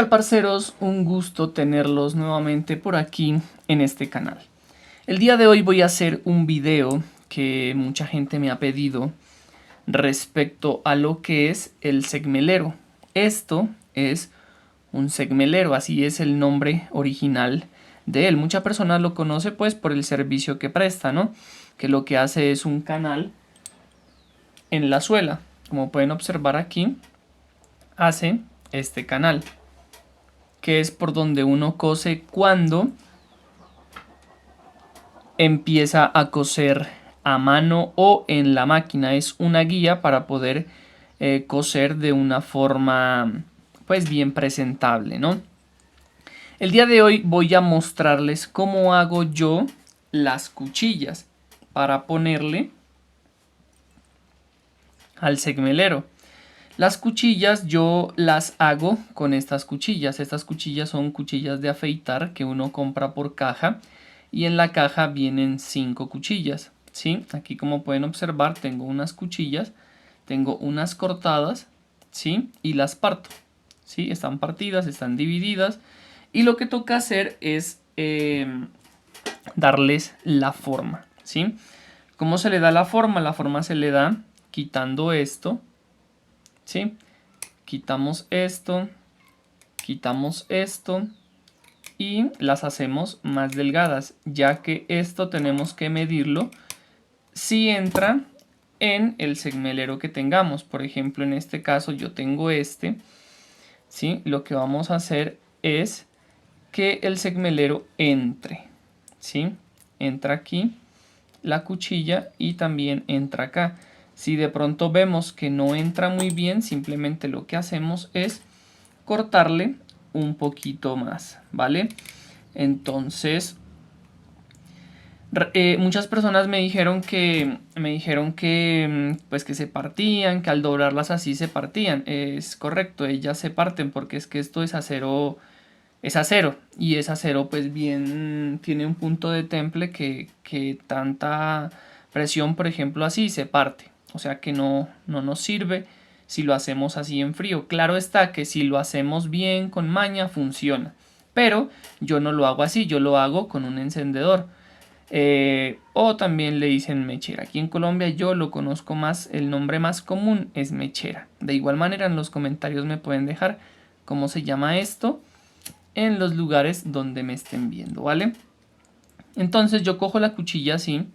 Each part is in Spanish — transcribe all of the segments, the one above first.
tal, parceros? Un gusto tenerlos nuevamente por aquí en este canal. El día de hoy voy a hacer un video que mucha gente me ha pedido respecto a lo que es el segmelero. Esto es un segmelero, así es el nombre original de él. Muchas personas lo conocen pues por el servicio que presta, ¿no? Que lo que hace es un canal en la suela. Como pueden observar aquí, hace este canal, que es por donde uno cose cuando empieza a coser a mano o en la máquina. Es una guía para poder coser de una forma pues bien presentable, ¿no? El día de hoy voy a mostrarles cómo hago yo las cuchillas para ponerle al segmelero. Las cuchillas yo las hago con estas cuchillas. Estas cuchillas son cuchillas de afeitar que uno compra por caja. Y en la caja vienen 5 cuchillas. ¿Sí? Aquí, como pueden observar, tengo unas cuchillas. Tengo unas cortadas. ¿Sí? Y las parto. ¿Sí? Están partidas, están divididas. Y lo que toca hacer es darles la forma. ¿Sí? ¿Cómo se le da la forma? La forma se le da quitando esto. ¿Sí? Quitamos esto y las hacemos más delgadas, ya que esto tenemos que medirlo si entra en el segmelero que tengamos. Por ejemplo, en este caso yo tengo este, ¿sí? Lo que vamos a hacer es que el segmelero entre, ¿sí? Entra aquí la cuchilla y también entra acá. Si de pronto vemos que no entra muy bien, simplemente lo que hacemos es cortarle un poquito más, ¿vale? Entonces, muchas personas me dijeron que pues que se partían, que al doblarlas así se partían. Es correcto, ellas se parten porque es que esto es acero, y es acero pues bien, tiene un punto de temple que tanta presión, por ejemplo, así se parte. O sea que no nos sirve si lo hacemos así en frío. Claro está que si lo hacemos bien, con maña, funciona. Pero yo no lo hago así, yo lo hago con un encendedor. O también le dicen mechera. Aquí en Colombia yo lo conozco más, el nombre más común es mechera. De igual manera en los comentarios me pueden dejar cómo se llama esto en los lugares donde me estén viendo, ¿vale? Entonces yo cojo la cuchilla así,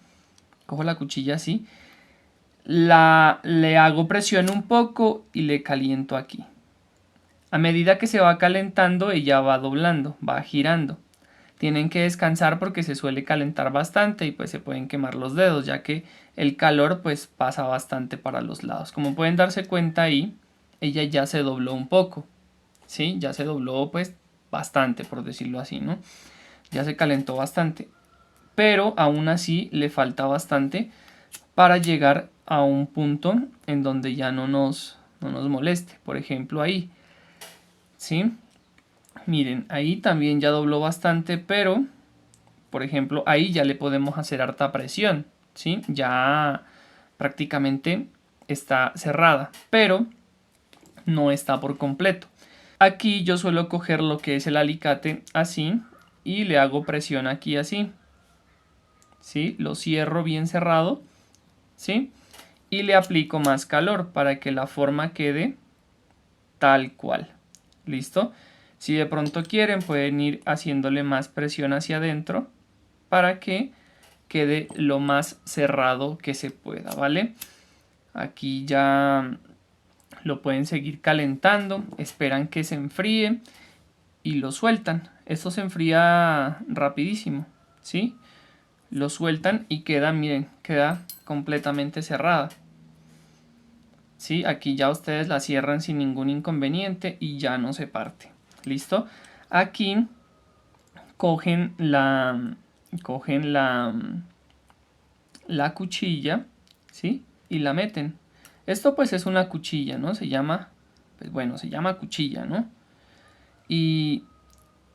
le hago presión un poco y le caliento aquí. A medida que se va calentando, ella va doblando, va girando. Tienen que descansar porque se suele calentar bastante y pues se pueden quemar los dedos, ya que el calor pues pasa bastante para los lados. Como pueden darse cuenta ahí, ella ya se dobló un poco, ¿sí? Ya se dobló pues bastante, por decirlo así, ¿no? Ya se calentó bastante, pero aún así le falta bastante para llegar a un punto en donde ya no nos moleste. Por ejemplo ahí, ¿sí? Miren, ahí también ya dobló bastante, pero por ejemplo ahí ya le podemos hacer harta presión, ¿sí? Ya prácticamente está cerrada, pero no está por completo. Aquí yo suelo coger lo que es el alicate así y le hago presión aquí así, ¿sí? Lo cierro bien cerrado, ¿sí? Y le aplico más calor para que la forma quede tal cual. ¿Listo? Si de pronto quieren pueden ir haciéndole más presión hacia adentro para que quede lo más cerrado que se pueda, ¿vale? Aquí ya lo pueden seguir calentando, esperan que se enfríe y lo sueltan. Esto se enfría rapidísimo, ¿sí? Lo sueltan y queda, miren, queda completamente cerrada. ¿Sí? Aquí ya ustedes la cierran sin ningún inconveniente y ya no se parte. ¿Listo? Aquí cogen la cuchilla, ¿sí? Y la meten. Esto pues es una cuchilla, ¿no? Se llama, pues bueno, se llama cuchilla, ¿no? Y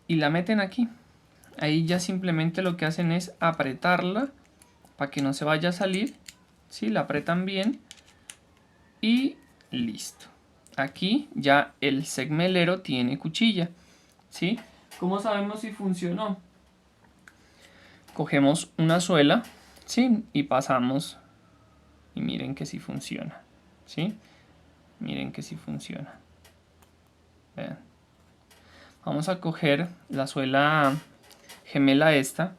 la meten aquí. Ahí ya simplemente lo que hacen es apretarla para que no se vaya a salir, ¿sí? La apretan bien y listo. Aquí ya el segmelero tiene cuchilla. ¿sí? ¿Cómo sabemos si funcionó? Cogemos una suela, ¿sí? Y pasamos, y miren que sí funciona, ¿sí? Miren que sí funciona. Vean. Vamos a coger la suela gemela esta,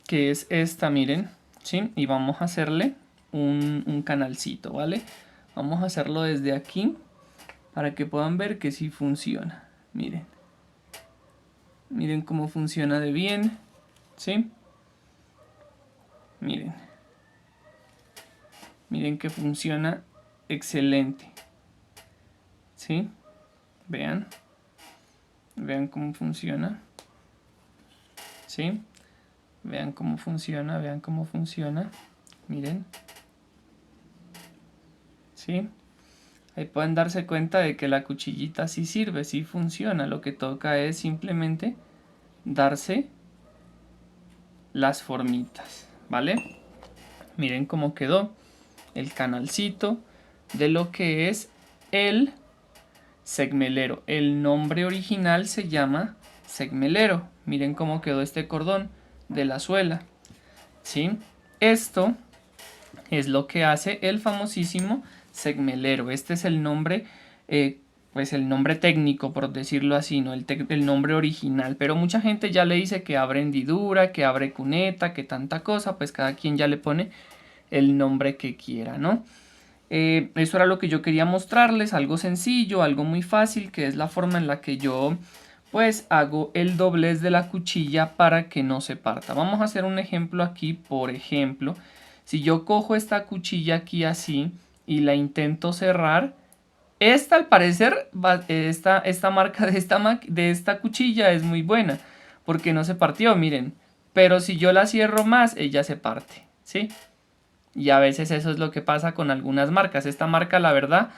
que es esta, miren, ¿sí? Y vamos a hacerle un canalcito, ¿vale? Vamos a hacerlo desde aquí para que puedan ver que sí funciona. Miren. Miren cómo funciona de bien, ¿sí? Miren. Miren que funciona excelente, ¿sí? Vean. Vean cómo funciona, ¿sí? Vean cómo funciona, vean cómo funciona. Miren. ¿Sí? Ahí pueden darse cuenta de que la cuchillita sí sirve, sí funciona. Lo que toca es simplemente darse las formitas, ¿vale? Miren cómo quedó el canalcito de lo que es el segmelero. El nombre original se llama segmelero. Miren cómo quedó este cordón de la suela, ¿sí? Esto es lo que hace el famosísimo segmelero. Este es el nombre, pues el nombre técnico, por decirlo así, ¿no? El nombre original. Pero mucha gente ya le dice que abre hendidura, que abre cuneta, que tanta cosa. Pues cada quien ya le pone el nombre que quiera, ¿no? Eso era lo que yo quería mostrarles, algo sencillo, algo muy fácil, que es la forma en la que yo pues hago el doblez de la cuchilla para que no se parta. Vamos a hacer un ejemplo aquí. Por ejemplo, si yo cojo esta cuchilla aquí así y la intento cerrar, esta al parecer, esta marca de esta cuchilla es muy buena, porque no se partió, miren. Pero si yo la cierro más, ella se parte, ¿sí? Y a veces eso es lo que pasa con algunas marcas. Esta marca, la verdad,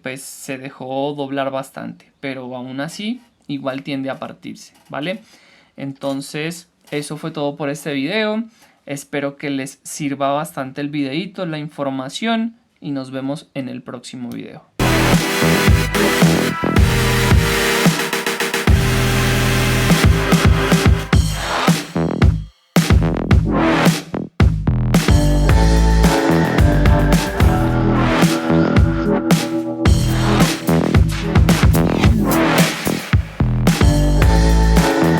pues se dejó doblar bastante, pero aún así igual tiende a partirse, ¿vale? Entonces, eso fue todo por este video. Espero que les sirva bastante el videito, la información, y nos vemos en el próximo video.